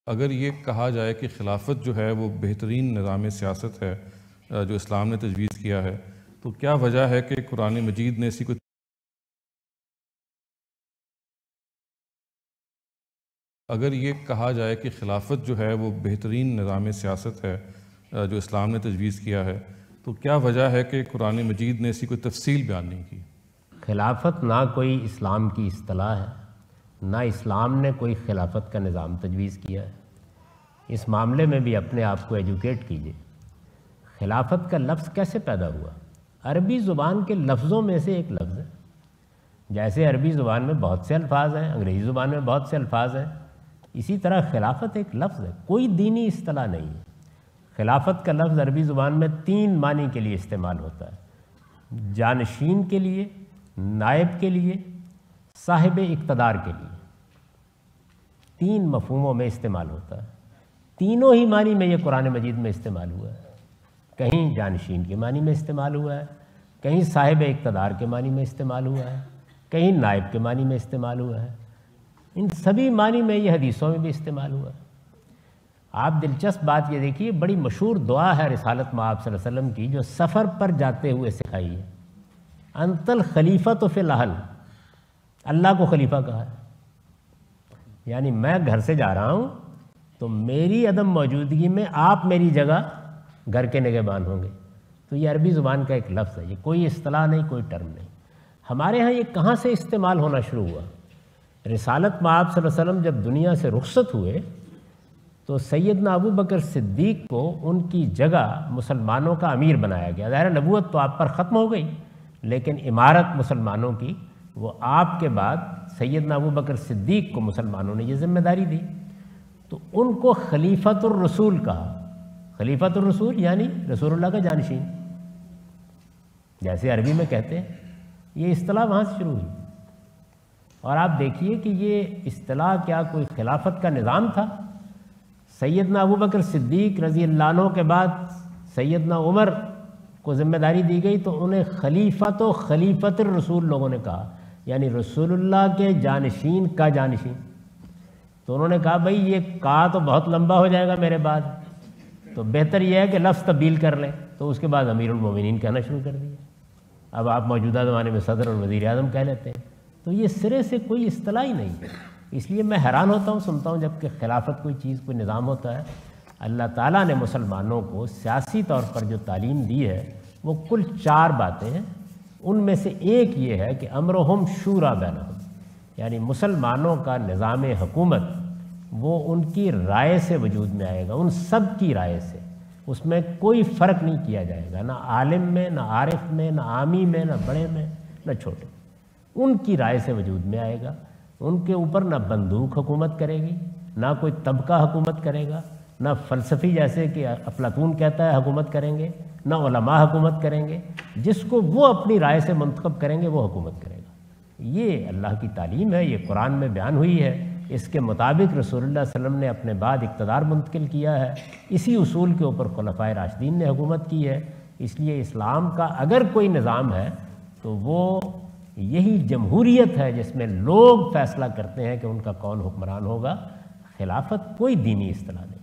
اگر یہ کہا جائے کہ خلافت جو ہے وہ بہترین نظام سیاست ہے جو اسلام نے تجویز کیا ہے، تو کیا وجہ ہے کہ قرآن مجید نے اسی کو اگر یہ کہا جائے کہ خلافت جو ہے وہ بہترین نظام سیاست ہے جو اسلام نے تجویز کیا ہے، تو کیا وجہ ہے کہ قرآن مجید نے اسی کو تفصیل بیان نہیں کی؟ خلافت نہ کوئی اسلام کی اصطلاح ہے، نہ اسلام نے کوئی خلافت کا نظام تجویز کیا ہے۔ اس معاملے میں بھی اپنے آپ کو ایجوکیٹ کیجیے۔ خلافت کا لفظ کیسے پیدا ہوا؟ عربی زبان کے لفظوں میں سے ایک لفظ ہے۔ جیسے عربی زبان میں بہت سے الفاظ ہیں، انگریزی زبان میں بہت سے الفاظ ہیں، اسی طرح خلافت ایک لفظ ہے، کوئی دینی اصطلاح نہیں ہے۔ خلافت کا لفظ عربی زبان میں 3 معنی کے لیے استعمال ہوتا ہے: جانشین کے لیے، نائب کے لیے، صاحب اقتدار کے لیے۔ 3 مفہوموں میں استعمال ہوتا ہے۔ تینوں ہی معنی میں یہ قرآن مجید میں استعمال ہوا ہے۔ کہیں جانشین کے معنی میں استعمال ہوا ہے، کہیں صاحب اقتدار کے معنی میں استعمال ہوا ہے، کہیں نائب کے معنی میں استعمال ہوا ہے۔ ان سبھی معنی میں یہ حدیثوں میں بھی استعمال ہوا ہے۔ آپ دلچسپ بات یہ دیکھیے، بڑی مشہور دعا ہے رسالت مآب صلی اللہ علیہ وسلم کی، جو سفر پر جاتے ہوئے سکھائی ہے۔ انت الخلیفۃ فی الاہل، اللہ کو خلیفہ کہا ہے، یعنی میں گھر سے جا رہا ہوں تو میری عدم موجودگی میں آپ میری جگہ گھر کے نگہبان ہوں گے۔ تو یہ عربی زبان کا ایک لفظ ہے، یہ کوئی اصطلاح نہیں، کوئی ٹرم نہیں۔ ہمارے ہاں یہ کہاں سے استعمال ہونا شروع ہوا؟ رسالت مآب صلی اللہ علیہ وسلم جب دنیا سے رخصت ہوئے تو سیدنا ابو بکر صدیق کو ان کی جگہ مسلمانوں کا امیر بنایا گیا۔ ظاہر نبوت تو آپ پر ختم ہو گئی، لیکن امارت مسلمانوں کی وہ آپ کے بعد سیدنا ابو بکر صدیق کو مسلمانوں نے یہ ذمہ داری دی، تو ان کو خلیفۃ الرسول کہا۔ خلیفۃ الرسول یعنی رسول اللہ کا جانشین، جیسے عربی میں کہتے ہیں۔ یہ اصطلاح وہاں سے شروع ہوئی، اور آپ دیکھیے کہ یہ اصطلاح کیا کوئی خلافت کا نظام تھا؟ سیدنا ابو بکر صدیق رضی اللہ عنہ کے بعد سیدنا عمر کو ذمہ داری دی گئی، تو انہیں خلیفۃ و خلیفۃ الرسول لوگوں نے کہا، یعنی رسول اللہ کے جانشین کا جانشین۔ تو انہوں نے کہا بھئی یہ کا تو بہت لمبا ہو جائے گا میرے بعد، تو بہتر یہ ہے کہ لفظ تبدیل کر لیں۔ تو اس کے بعد امیر المومنین کہنا شروع کر دیا۔ اب آپ موجودہ زمانے میں صدر اور وزیر اعظم کہہ لیتے ہیں۔ تو یہ سرے سے کوئی اصطلاح ہی نہیں ہے۔ اس لیے میں حیران ہوتا ہوں، سنتا ہوں جب کہ خلافت کوئی چیز، کوئی نظام ہوتا ہے۔ اللہ تعالیٰ نے مسلمانوں کو سیاسی طور پر جو تعلیم دی ہے وہ کل 4 باتیں ہیں۔ ان میں سے ایک یہ ہے کہ امرہم شورا بینہم، یعنی مسلمانوں کا نظام حکومت وہ ان کی رائے سے وجود میں آئے گا، ان سب کی رائے سے۔ اس میں کوئی فرق نہیں کیا جائے گا، نہ عالم میں، نہ عارف میں، نہ عامی میں، نہ بڑے میں، نہ چھوٹے۔ ان کی رائے سے وجود میں آئے گا۔ ان کے اوپر نہ بندوق حکومت کرے گی، نہ کوئی طبقہ حکومت کرے گا، نہ فلسفی جیسے کہ افلاطون کہتا ہے حکومت کریں گے، نہ علماء حکومت کریں گے۔ جس کو وہ اپنی رائے سے منتخب کریں گے وہ حکومت کرے گا۔ یہ اللہ کی تعلیم ہے، یہ قرآن میں بیان ہوئی ہے۔ اس کے مطابق رسول اللہ صلی اللہ علیہ وسلم نے اپنے بعد اقتدار منتقل کیا ہے۔ اسی اصول کے اوپر خلفائے راشدین نے حکومت کی ہے۔ اس لیے اسلام کا اگر کوئی نظام ہے تو وہ یہی جمہوریت ہے، جس میں لوگ فیصلہ کرتے ہیں کہ ان کا کون حکمران ہوگا۔ خلافت کوئی دینی اصطلاح نہیں۔